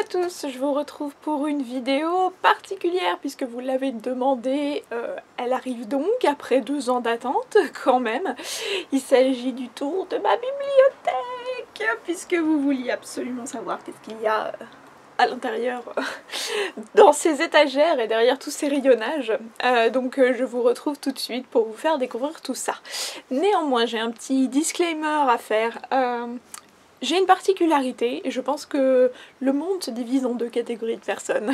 à tous, je vous retrouve pour une vidéo particulière puisque vous l'avez demandé, elle arrive donc après 2 ans d'attente quand même. Il s'agit du tour de ma bibliothèque puisque vous vouliez absolument savoir qu'est-ce qu'il y a à l'intérieur dans ces étagères et derrière tous ces rayonnages. Donc je vous retrouve tout de suite pour vous faire découvrir tout ça. Néanmoins, j'ai un petit disclaimer à faire. J'ai une particularité et je pense que le monde se divise en 2 catégories de personnes.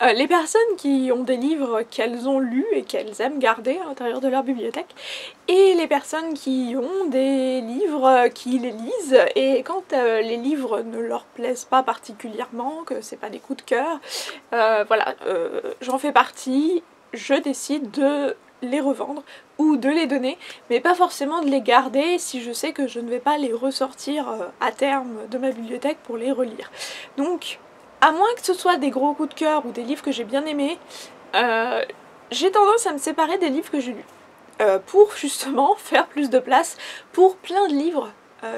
Les personnes qui ont des livres qu'elles ont lus et qu'elles aiment garder à l'intérieur de leur bibliothèque, et les personnes qui ont des livres qui les lisent et quand les livres ne leur plaisent pas particulièrement, que c'est pas des coups de cœur, voilà, j'en fais partie, je décide de les revendre ou de les donner, mais pas forcément de les garder si je sais que je ne vais pas les ressortir à terme de ma bibliothèque pour les relire. Donc, à moins que ce soit des gros coups de cœur ou des livres que j'ai bien aimés, j'ai tendance à me séparer des livres que j'ai lus, pour justement faire plus de place pour plein de livres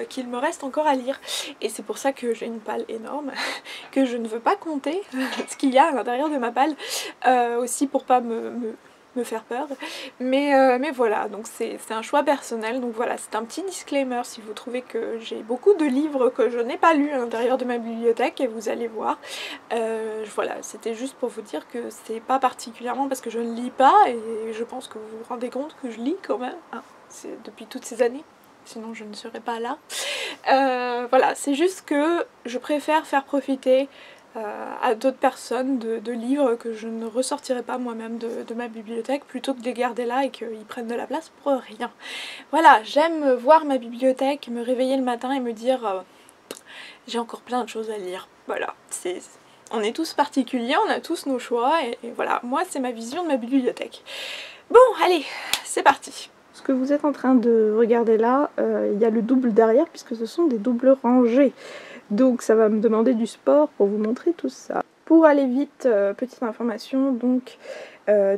qu'il me reste encore à lire. Et c'est pour ça que j'ai une palle énorme, que je ne veux pas compter ce qu'il y a à l'intérieur de ma palle, aussi pour pas me faire peur, mais voilà, donc c'est un choix personnel, donc voilà, c'est un petit disclaimer si vous trouvez que j'ai beaucoup de livres que je n'ai pas lus à l'intérieur de ma bibliothèque, et vous allez voir, voilà, c'était juste pour vous dire que c'est pas particulièrement parce que je ne lis pas, et je pense que vous vous rendez compte que je lis quand même, hein, c'est depuis toutes ces années, sinon je ne serais pas là. Voilà, c'est juste que je préfère faire profiter à d'autres personnes de livres que je ne ressortirai pas moi-même de ma bibliothèque, plutôt que de les garder là et qu'ils prennent de la place pour rien. Voilà, j'aime voir ma bibliothèque, me réveiller le matin et me dire j'ai encore plein de choses à lire. Voilà, on est tous particuliers, on a tous nos choix, et voilà, moi c'est ma vision de ma bibliothèque. Bon, allez, c'est parti. Ce que vous êtes en train de regarder là, il y a le double derrière puisque ce sont des doubles rangées. Donc ça va me demander du sport pour vous montrer tout ça. Pour aller vite, petite information, donc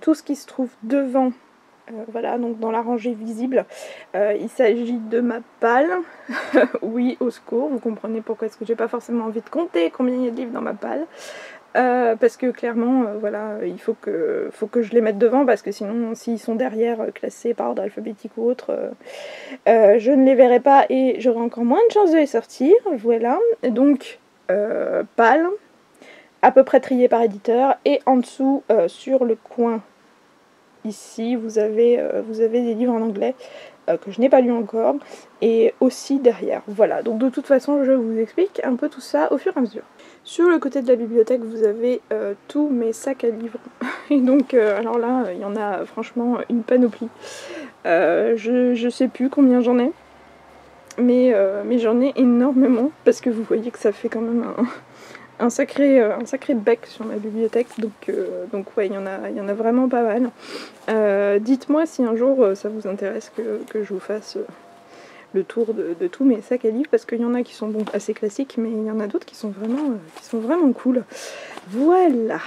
tout ce qui se trouve devant, voilà, donc dans la rangée visible, il s'agit de ma palle. Oui, au secours, vous comprenez pourquoi est-ce que j'ai pas forcément envie de compter combien il y a de livres dans ma palle. Parce que clairement, voilà, il faut que je les mette devant, parce que sinon, s'ils sont derrière, classés par ordre alphabétique ou autre, je ne les verrai pas et j'aurai encore moins de chances de les sortir. Voilà, et donc pâle, à peu près trié par éditeur, et en dessous, sur le coin, ici, vous avez des livres en anglais que je n'ai pas lu encore, et aussi derrière. Voilà, donc de toute façon, je vous explique un peu tout ça au fur et à mesure. Sur le côté de la bibliothèque, vous avez tous mes sacs à livres. Et donc, alors là, il y en a franchement une panoplie. Je sais plus combien j'en ai, mais j'en ai énormément, parce que vous voyez que ça fait quand même un sacré bec sur ma bibliothèque, donc ouais, il y en a vraiment pas mal. Dites-moi si un jour ça vous intéresse que je vous fasse le tour de tous mes sacs à livres, parce qu'il y en a qui sont bon, assez classiques, mais il y en a d'autres qui sont vraiment cool. Voilà.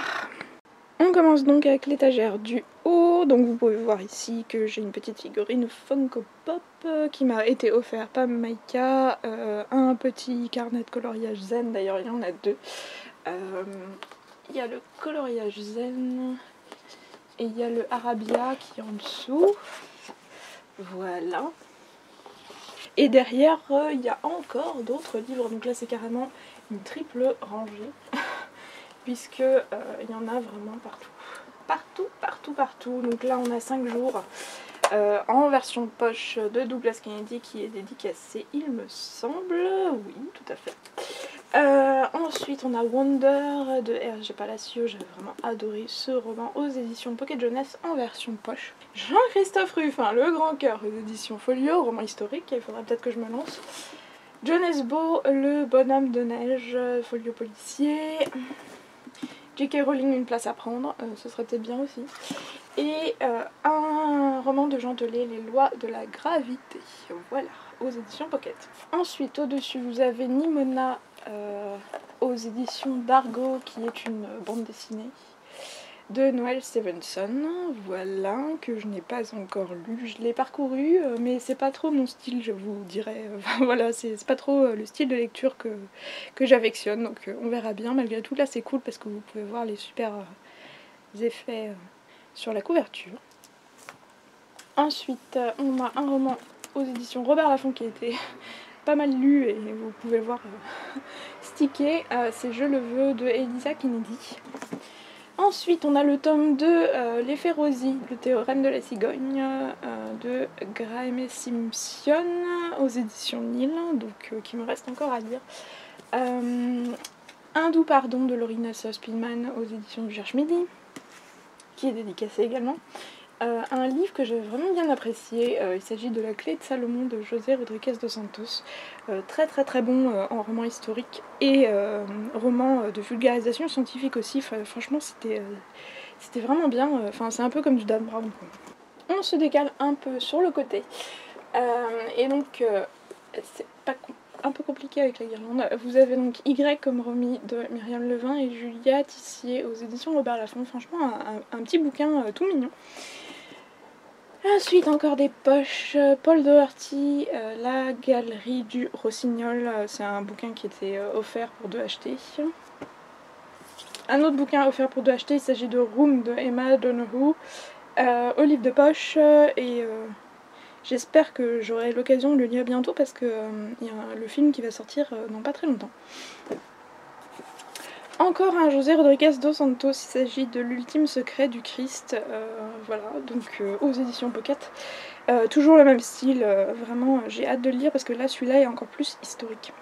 On commence donc avec l'étagère du haut. Donc vous pouvez voir ici que j'ai une petite figurine Funko Pop qui m'a été offert par Maïka, un petit carnet de coloriage zen, d'ailleurs il y en a 2. Il y a le coloriage zen et il y a le Arabia qui est en dessous. Voilà. Et derrière, il y a encore d'autres livres, donc là c'est carrément une triple rangée, puisque il y en a vraiment partout. Donc là on a 5 jours, en version poche de Douglas Kennedy qui est dédicacée, il me semble, oui, tout à fait. Ensuite on a Wonder de R.G. Palacio, j'avais vraiment adoré ce roman, aux éditions Pocket Jeunesse en version poche. Jean-Christophe Ruffin, Le Grand Cœur, aux éditions Folio, roman historique, il faudra peut-être que je me lance. John Esbo, Le Bonhomme de Neige, Folio policier. J.K. Rowling, Une place à prendre, ce serait peut-être bien aussi. Et un roman de Jean Telet, Les lois de la gravité, voilà, aux éditions Pocket. Ensuite, au-dessus, vous avez Nimona, aux éditions d'Argo, qui est une bande dessinée. de Noelle Stevenson, voilà, que je n'ai pas encore lu. Je l'ai parcouru, mais c'est pas trop mon style, je vous dirais. Enfin, voilà, c'est pas trop le style de lecture que j'affectionne, donc on verra bien. Malgré tout, là c'est cool parce que vous pouvez voir les super effets sur la couverture. Ensuite, on a un roman aux éditions Robert Laffont qui a été pas mal lu et vous pouvez le voir stické, c'est Je le veux de Elisa Kennedy. Ensuite, on a le tome 2, L'effet Rosie, le théorème de la cigogne, de Graeme Simpson, aux éditions Nil, donc qui me reste encore à lire. Un doux pardon de Lorina Spillman, aux éditions du Cherche Midi, qui est dédicacé également. Un livre que j'ai vraiment bien apprécié, il s'agit de La clé de Salomon de José Rodríguez dos Santos, très bon en roman historique et roman de vulgarisation scientifique aussi. Franchement c'était vraiment bien, c'est un peu comme du Dan Brown quoi. On se décale un peu sur le côté et donc c'est pas un peu compliqué avec la guirlande. Vous avez donc Y comme Romy de Myriam Levin et Julia Tissier aux éditions Robert Laffont. Franchement un petit bouquin tout mignon. Ensuite encore des poches, Paul Doherty, La galerie du Rossignol, c'est un bouquin qui était offert pour 2 achetés. Un autre bouquin offert pour 2 achetés, il s'agit de Room de Emma Donoghue, au livre de poche, et j'espère que j'aurai l'occasion de le lire bientôt parce que y a le film qui va sortir dans pas très longtemps. Encore un José Rodríguez dos Santos, il s'agit de L'ultime secret du Christ, voilà, donc aux éditions Pocket. Toujours le même style, vraiment j'ai hâte de le lire parce que là celui-là est encore plus historique.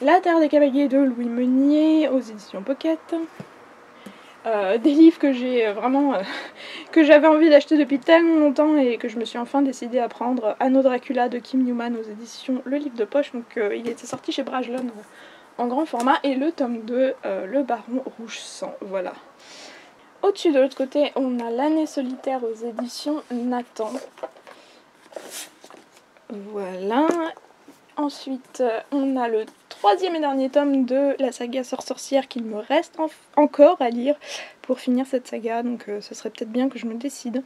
La Terre des Cavaliers de Louis Meunier aux éditions Pocket. Des livres que j'ai vraiment que j'avais envie d'acheter depuis tellement longtemps et que je me suis enfin décidée à prendre. Anno Dracula de Kim Newman aux éditions Le Livre de Poche, donc il était sorti chez Brajlon en grand format, et le tome 2, Le Baron Rouge Sang, voilà. Au-dessus de l'autre côté, on a L'année solitaire aux éditions Nathan. Voilà. Ensuite, on a le 3e et dernier tome de la saga Sorcière qu'il me reste encore à lire pour finir cette saga, donc ce serait peut-être bien que je me décide.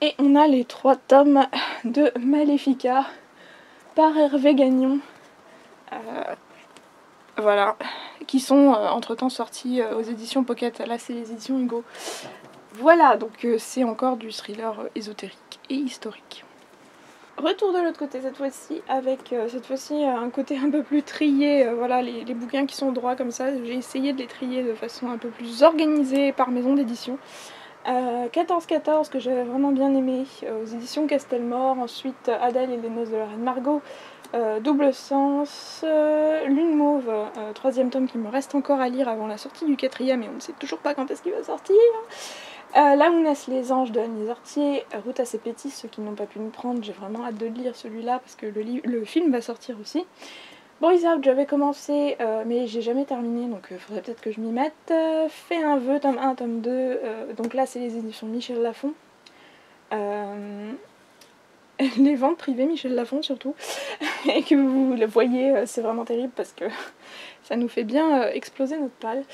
Et on a les 3 tomes de Maléfica par Hervé Gagnon. Voilà, qui sont entre-temps sortis aux éditions Pocket. Là, c'est les éditions Hugo. Voilà, donc c'est encore du thriller ésotérique et historique. Retour de l'autre côté cette fois-ci, avec un côté un peu plus trié. Voilà, les bouquins qui sont droits comme ça, j'ai essayé de les trier de façon un peu plus organisée par maison d'édition. 14-14 que j'avais vraiment bien aimé, aux éditions Castelmore. Ensuite Adèle et les noces de la reine Margot. Double sens, Lune mauve, 3e tome qui me reste encore à lire avant la sortie du 4e, et on ne sait toujours pas quand est-ce qu'il va sortir. Là où naissent les anges de Annie Ortier, Route à ses pétis, ceux qui n'ont pas pu nous prendre, j'ai vraiment hâte de lire celui-là parce que le film va sortir aussi. Boys Out, j'avais commencé mais j'ai jamais terminé, donc il faudrait peut-être que je m'y mette. Fais un vœu, tome 1, tome 2, donc là c'est les éditions Michel Lafon. Les ventes privées Michel Lafon surtout, et que vous le voyez, c'est vraiment terrible parce que ça nous fait bien exploser notre palle.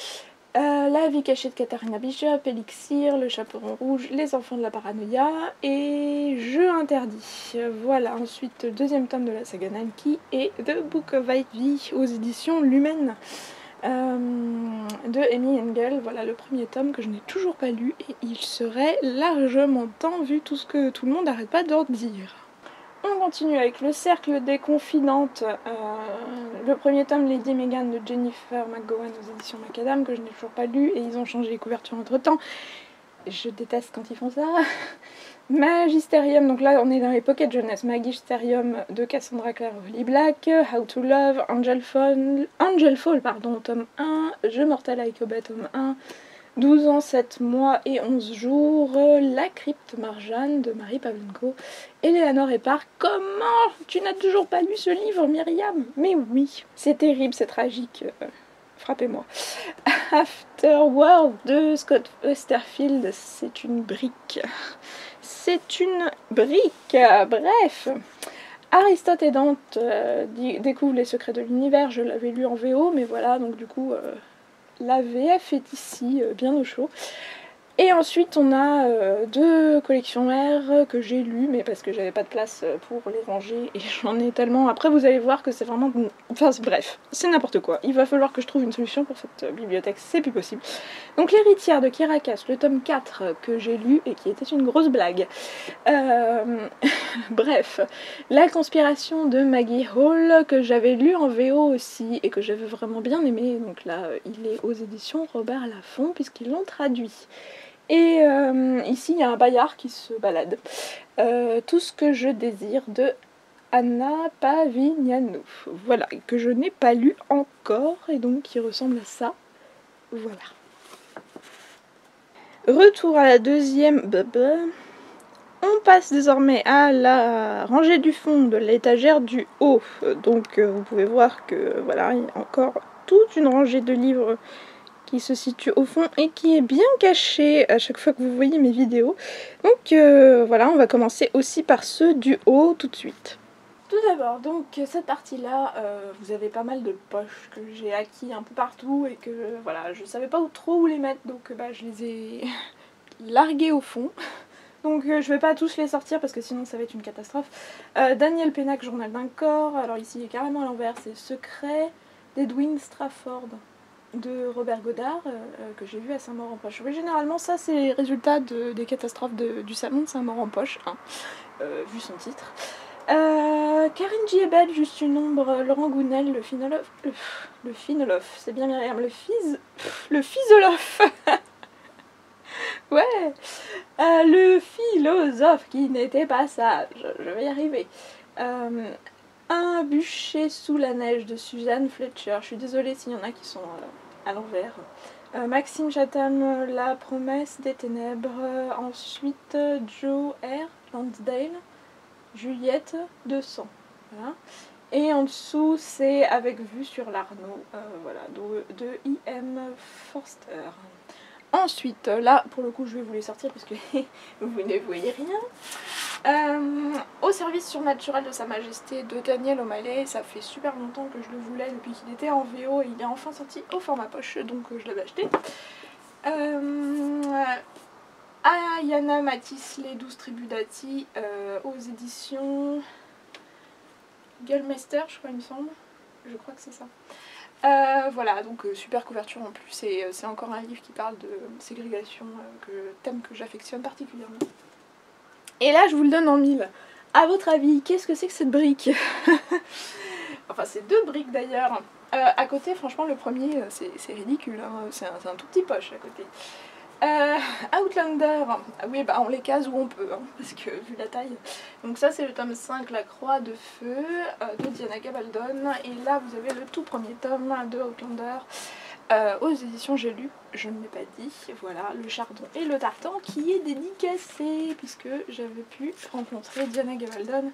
La vie cachée de Katharina Bishop, Elixir, Le Chaperon Rouge, Les enfants de la paranoïa et Jeu interdit. Voilà, ensuite 2e tome de la saga Nalki et The Book of Ivy aux éditions Lumen de Amy Engel. Voilà le 1er tome que je n'ai toujours pas lu et il serait largement temps vu tout ce que tout le monde n'arrête pas d'en dire. On continue avec Le Cercle des Confidentes, le 1er tome Lady Megan de Jennifer McGowan aux éditions Macadam, que je n'ai toujours pas lu et ils ont changé les couvertures entre temps. Je déteste quand ils font ça. Magisterium, donc là on est dans les Pocket Jeunesse. Magisterium de Cassandra Clare Holly Black, How to Love, Angel Fall, tome 1, Je Mortel avec Obet, tome 1, 12 ans, 7 mois et 11 jours, La Crypte Marjane de Marie Pavlenko, Eleanor Epar. Comment tu n'as toujours pas lu ce livre, Myriam? Mais oui, c'est terrible, c'est tragique, frappez-moi. Afterworld de Scott Westerfield, c'est une brique. C'est une brique, bref. Aristote et Dante découvrent les secrets de l'univers, je l'avais lu en VO, mais voilà, donc du coup... la VF est ici, bien au chaud. Et ensuite on a deux collections R que j'ai lues, mais parce que j'avais pas de place pour les ranger et j'en ai tellement. Après vous allez voir que c'est vraiment... Enfin bref, c'est n'importe quoi. Il va falloir que je trouve une solution pour cette bibliothèque, c'est plus possible. Donc l'héritière de Kirakas, le tome 4 que j'ai lu et qui était une grosse blague. Bref, la conspiration de Maggie Hall que j'avais lu en VO aussi et que j'avais vraiment bien aimé. Donc là il est aux éditions Robert Laffont puisqu'ils l'ont traduit. Et ici il y a un Bayard qui se balade. Tout ce que je désire de Anna Pavignano. Voilà, que je n'ai pas lu encore et donc qui ressemble à ça. Voilà. Retour à la deuxième... On passe désormais à la rangée du fond de l'étagère du haut. Donc vous pouvez voir que voilà, il y a encore toute une rangée de livres qui se situe au fond et qui est bien cachée à chaque fois que vous voyez mes vidéos. Donc voilà, on va commencer aussi par ceux du haut tout de suite. Tout d'abord, donc cette partie-là, vous avez pas mal de poches que j'ai acquis un peu partout et que voilà, je savais pas trop où les mettre, donc je les ai larguées au fond. Donc je vais pas tous les sortir parce que sinon ça va être une catastrophe. Daniel Pennac, Journal d'un corps, alors ici il est carrément à l'envers, c'est Secret d'Edwin Strafford de Robert Goddard que j'ai vu à Saint-Maur-en-Poche. Oui, généralement ça c'est les résultats des catastrophes du salon de Saint-Maur-en-Poche, hein, vu son titre. Karine Giebel, Juste une ombre, Laurent Gounel, le Finolof, c'est bien Myriam, le Physolof. Ouais, le philosophe qui n'était pas sage, je vais y arriver. Un bûcher sous la neige de Suzanne Fletcher, je suis désolée s'il y en a qui sont à l'envers. Maxime Chatham, La promesse des ténèbres. Ensuite Joe R. Lansdale, Juliette 200. Voilà. Et en dessous c'est Avec vue sur l'Arnaud, voilà, de I.M. Forster. Ensuite, là pour le coup je vais vous les sortir parce que vous ne voyez rien. Au service surnaturel de Sa Majesté de Daniel O'Malley, ça fait super longtemps que je le voulais depuis qu'il était en VO et il est enfin sorti au format poche, donc je l'avais acheté. Ayana Matisse, Les 12 tribus d'Ati, aux éditions Gullmeister, je crois il me semble. Je crois que c'est ça. Voilà, donc super couverture en plus, et c'est encore un livre qui parle de ségrégation, thème que j'affectionne particulièrement. Et là je vous le donne en mille. À votre avis, qu'est-ce que c'est que cette brique? Enfin c'est deux briques d'ailleurs. À côté franchement le premier c'est ridicule, hein. C'est un tout petit poche à côté. Outlander, ah oui bah on les case où on peut, hein, parce que vu la taille. Donc ça c'est le tome 5, La Croix de Feu, de Diana Gabaldon, et là vous avez le tout premier tome de Outlander, aux éditions J'ai lu, je ne l'ai pas dit, voilà, Le Chardon et le Tartan qui est dédicacé, puisque j'avais pu rencontrer Diana Gabaldon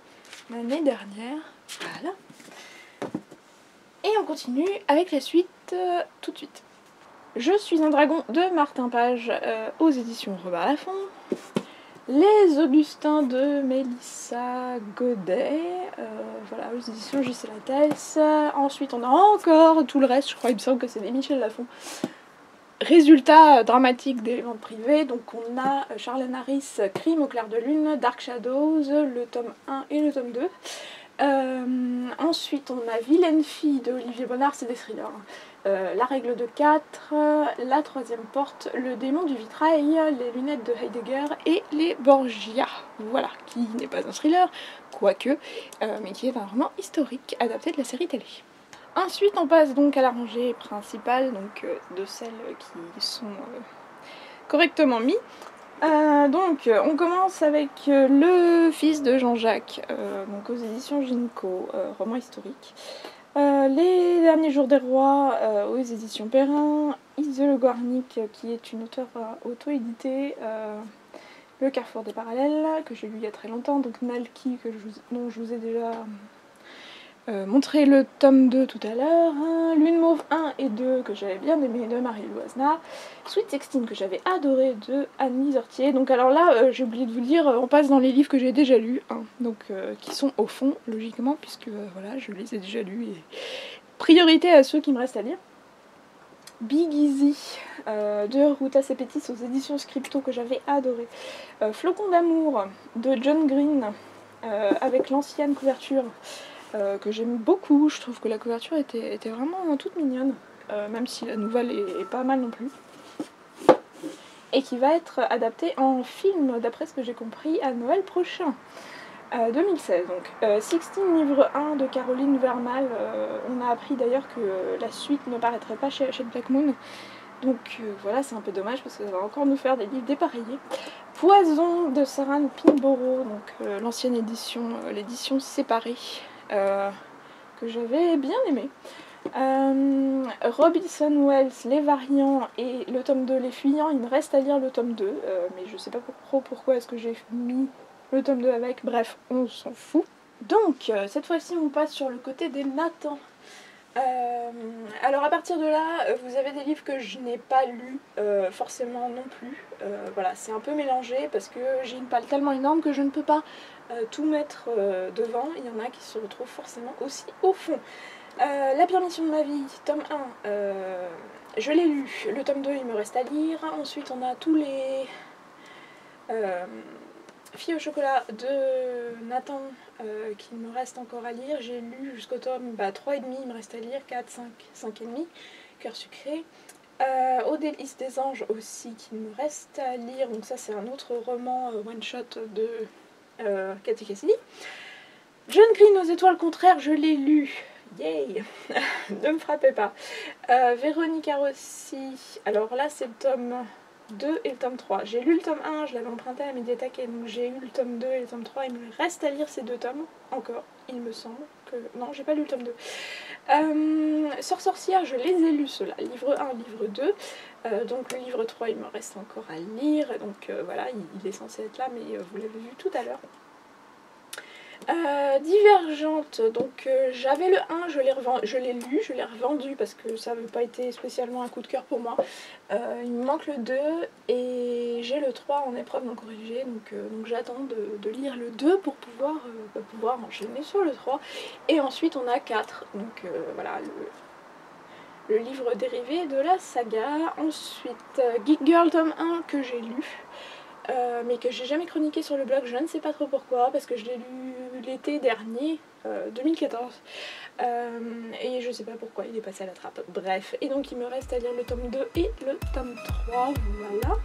l'année dernière, voilà. Et on continue avec la suite tout de suite. Je suis un dragon de Martin Page, aux éditions Robert Laffont. Les Augustins de Mélissa Godet, voilà, aux éditions J.C. Lattès. Ensuite on a encore tout le reste, je crois, il me semble que c'est des Michel Lafon. Résultat dramatique d'éléments privés, donc on a Charlène Harris, Crime au clair de lune, Dark Shadows, le tome 1 et le tome 2. Ensuite on a Vilaine fille de Olivier Bonnard, c'est des thrillers. La règle de 4, La troisième porte, Le démon du vitrail, Les lunettes de Heidegger et Les Borgia. Voilà, qui n'est pas un thriller, quoique, mais qui est un roman historique adapté de la série télé. Ensuite on passe donc à la rangée principale, donc de celles qui sont correctement mises. Donc on commence avec Le fils de Jean-Jacques, donc aux éditions Ginko, roman historique. Les derniers jours des rois, aux éditions Perrin. Ise Le Guarnic, qui est une auteure auto-éditée. Le Carrefour des parallèles, que j'ai lu il y a très longtemps. Donc Nalki, dont je vous ai déjà montré le tome 2 tout à l'heure. Lune Mauve 1 et 2, que j'avais bien aimé, de Marie Loisna. Sweet Sixteen, que j'avais adoré, de Annie Zortier. Donc alors là, j'ai oublié de vous le dire, on passe dans les livres que j'ai déjà lus, hein, donc qui sont au fond, logiquement, puisque voilà, je les ai déjà lus, et priorité à ceux qui me restent à lire. Big Easy de Ruta Sepetys aux éditions Scripto que j'avais adoré. Flocon d'amour de John Green avec l'ancienne couverture que j'aime beaucoup. Je trouve que la couverture était vraiment toute mignonne, même si la nouvelle est pas mal non plus. Et qui va être adaptée en film, d'après ce que j'ai compris, à Noël prochain. 2016 donc. 16 livre 1 de Caroline Vermal. On a appris d'ailleurs que la suite ne paraîtrait pas chez Black Moon. Donc voilà, c'est un peu dommage parce que ça va encore nous faire des livres dépareillés. Poison de Sarah Pinborough, donc l'ancienne édition, l'édition séparée, que j'avais bien aimée. Robinson Wells, les variants et le tome 2, les fuyants. Il me reste à lire le tome 2, mais je sais pas pourquoi est-ce que j'ai mis le tome 2 avec, bref, on s'en fout. Donc, cette fois-ci, on passe sur le côté des Nathan. Alors à partir de là, vous avez des livres que je n'ai pas lus forcément non plus. Voilà, c'est un peu mélangé parce que j'ai une palle tellement énorme que je ne peux pas tout mettre devant. Il y en a qui se retrouvent forcément aussi au fond. La permission de ma vie, tome 1, je l'ai lu. Le tome 2, il me reste à lire. Ensuite, on a tous les Filles au chocolat de Nathan qu'il me reste encore à lire. J'ai lu jusqu'au tome 3,5, il me reste à lire 4, 5, 5,5. Cœur sucré. Au délice des anges aussi qu'il me reste à lire. Donc ça c'est un autre roman one-shot de Cathy Cassidy. John Green aux étoiles contraires, je l'ai lu. Yay. Ne me frappez pas. Véronica Rossi. Alors là c'est le tome 2 et le tome 3. J'ai lu le tome 1, je l'avais emprunté à la médiathèque et donc j'ai eu le tome 2 et le tome 3. Il me reste à lire ces deux tomes, encore, il me semble que... Non, j'ai pas lu le tome 2. Sorcière, je les ai lus ceux-là, livre 1, livre 2. Donc le livre 3, il me reste encore à lire, donc voilà, il est censé être là, mais vous l'avez vu tout à l'heure. Divergente, donc j'avais le 1, je l'ai lu, je l'ai revendu parce que ça n'avait pas été spécialement un coup de cœur pour moi. Il me manque le 2 et j'ai le 3 en épreuve non corrigée, donc j'attends de lire le 2 pour pouvoir enchaîner sur le 3. Et ensuite on a 4, donc voilà, le livre dérivé de la saga. Ensuite Geek Girl tome 1 que j'ai lu. Mais que j'ai jamais chroniqué sur le blog, je ne sais pas trop pourquoi, parce que je l'ai lu l'été dernier, 2014, et je sais pas pourquoi il est passé à la trappe, bref. Et donc il me reste à lire le tome 2 et le tome 3, voilà.